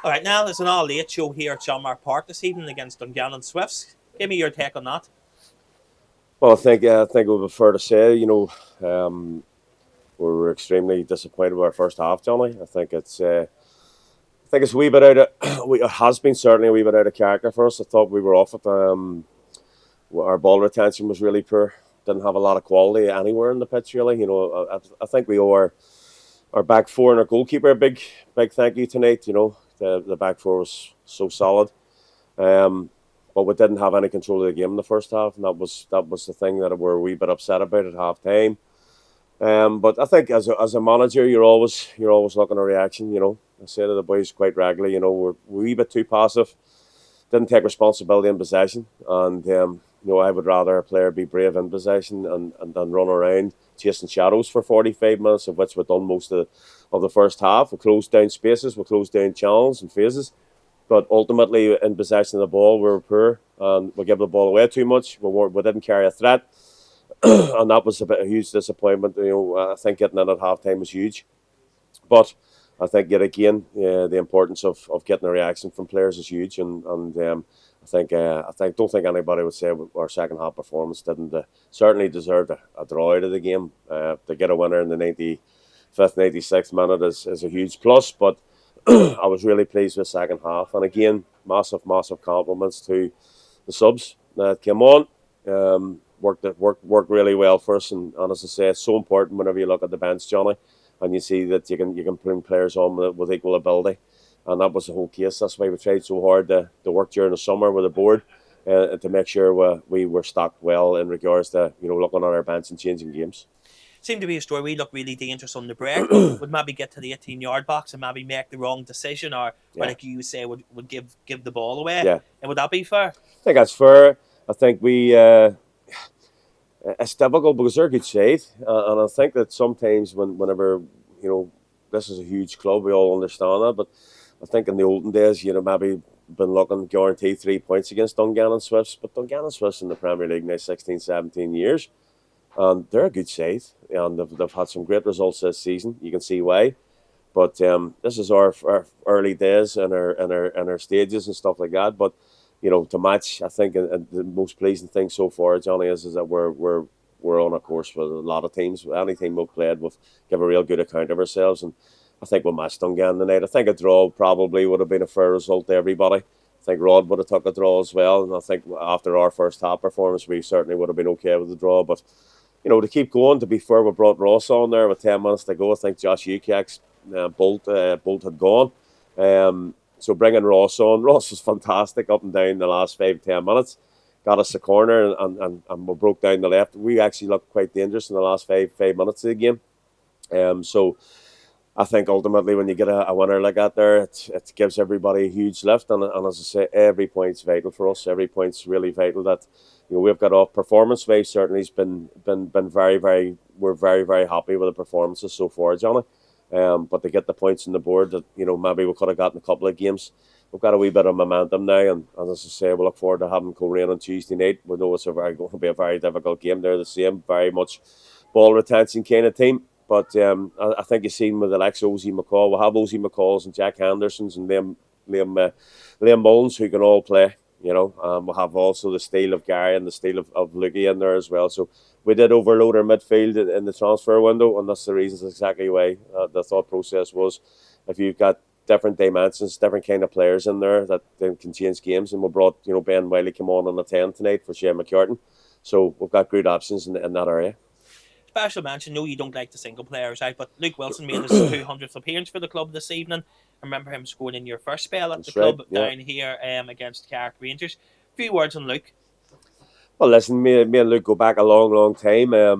All right, now it's an all late show here at Shamrock Park this evening against Dungannon Swifts. Give me your take on that. Well, I think it would be fair to say, we were extremely disappointed with our first half, Johnny. I think it's a wee bit out of it has been certainly a wee bit out of character for us. I thought we were off it. Our ball retention was really poor. Didn't have a lot of quality anywhere in the pitch, really. I think we owe our back four and our goalkeeper a big thank you tonight. The back four was so solid. But we didn't have any control of the game in the first half, and that was the thing that we're a wee bit upset about at half time. But I think as a manager, you're always looking at a reaction. I say to the boys quite regularly, we're a wee bit too passive, didn't take responsibility in possession, and I would rather a player be brave in possession and than run around chasing shadows for 45 minutes, of which we've done most of the first half. We closed down spaces, we closed down channels and phases. But ultimately, in possession of the ball, we were poor, and we gave the ball away too much. We didn't carry a threat, and that was a huge disappointment. I think getting in at half time was huge, but I think yet again, the importance of getting a reaction from players is huge, and I don't think anybody would say our second half performance didn't certainly deserve a draw out of the game. To get a winner in the 95th, 96th minute is a huge plus, but I was really pleased with the second half, and again, massive compliments to the subs that came on. Worked really well for us, and as I say, it's so important whenever you look at the bench, Johnny, and you see that you can bring players on with equal ability, and that was the whole case. That's why we tried so hard to work during the summer with the board to make sure we were stocked well in regards to looking at our bench and changing games. Seemed to be a story we looked really dangerous on the break, but would maybe get to the 18-yard box and maybe make the wrong decision, or like you say, would give the ball away. Yeah. And would that be fair? I think that's fair. I think it's difficult because they're a good side, and I think that sometimes whenever this is a huge club, we all understand that. But I think in the olden days, maybe been looking guaranteed 3 points against Dungannon Swifts, but Dungannon Swifts in the Premier League now 16, 17 years, and they're a good side, and they've had some great results this season. You can see why. But this is our early days and our stages and stuff like that. But to match, I think the most pleasing thing so far, Johnny, is that we're on a course with a lot of teams. Any team we've played, we've give a real good account of ourselves, and I think we'll match Dungannon tonight. I think a draw probably would have been a fair result to everybody. I think Rod would have took a draw as well, and I think after our first half performance, we certainly would have been okay with the draw. But to keep going, to be fair, we brought Ross on there with 10 minutes to go. I think Josh Ukek's Bolt had gone. So bringing Ross on, Ross was fantastic up and down the last 5-10 minutes. Got us a corner and we broke down the left. We actually looked quite dangerous in the last five minutes of the game. So I think ultimately when you get a winner like that there, it gives everybody a huge lift. And as I say, every point's vital for us. Every point's really vital. That we've got off performance-wise. Certainly, it's been very. We're very happy with the performances so far, Johnny. But to get the points on the board that maybe we could have gotten a couple of games. We've got a wee bit of momentum now, and as I say, we look forward to having Coleraine on Tuesday night. We know it's going to be a very difficult game. They're the same, very much ball retention kind of team. But I think you've seen with Alex Ozzy McCall, we'll have Ozzy McCalls and Jack Hendersons and Liam Mullins who can all play. We'll have also the steel of Gary and the steel of Lukey in there as well. So we did overload our midfield in the transfer window, and that's the reasons exactly why the thought process was if you've got different dimensions, different kind of players in there that then can change games. And we brought, Ben Wiley came on a 10 tonight for Shane McCartan. So we've got good options in that area. Special mention, no, you don't like the single players out, but Luke Wilson made his 200th appearance for the club this evening. I remember him scoring in your first spell at the club down here against Carrick Rangers. A few words on Luke. Well, listen, me and Luke go back a long time. I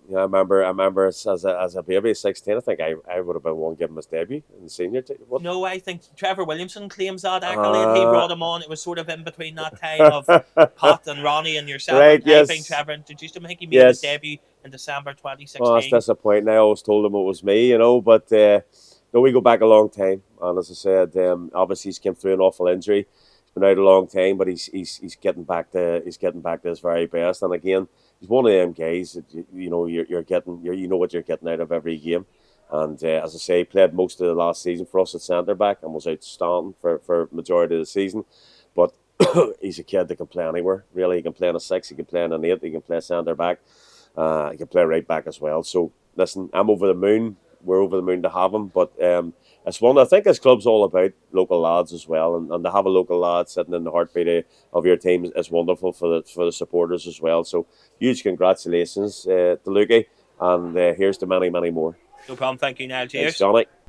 remember as a baby at 16, I think I would have been one giving his debut in the senior team. No, I think Trevor Williamson claims that accolade. He brought him on. It was sort of in between that time of Pat and Ronnie and yourself. Right, and I think Trevor introduced him. I think he made his debut in December 2016. Well, that's disappointing. I always told him it was me, but no, we go back a long time. And as I said, obviously he's came through an awful injury. He's been out a long time, but he's getting back to his very best. And again, he's one of them guys that you're getting. You know what you're getting out of every game. And as I say, he played most of the last season for us at centre back and was outstanding for majority of the season. But he's a kid that can play anywhere. Really, he can play on a 6, he can play on an 8, he can play centre back, he can play right back as well. So listen, I'm over the moon. We're over the moon to have him. But it's one I think this club's all about local lads as well, and to have a local lad sitting in the heartbeat of your team is wonderful for the supporters as well. So huge congratulations to Lukey, and here's to many more. No problem. Thank you, Niall. Cheers. Thanks, Johnny.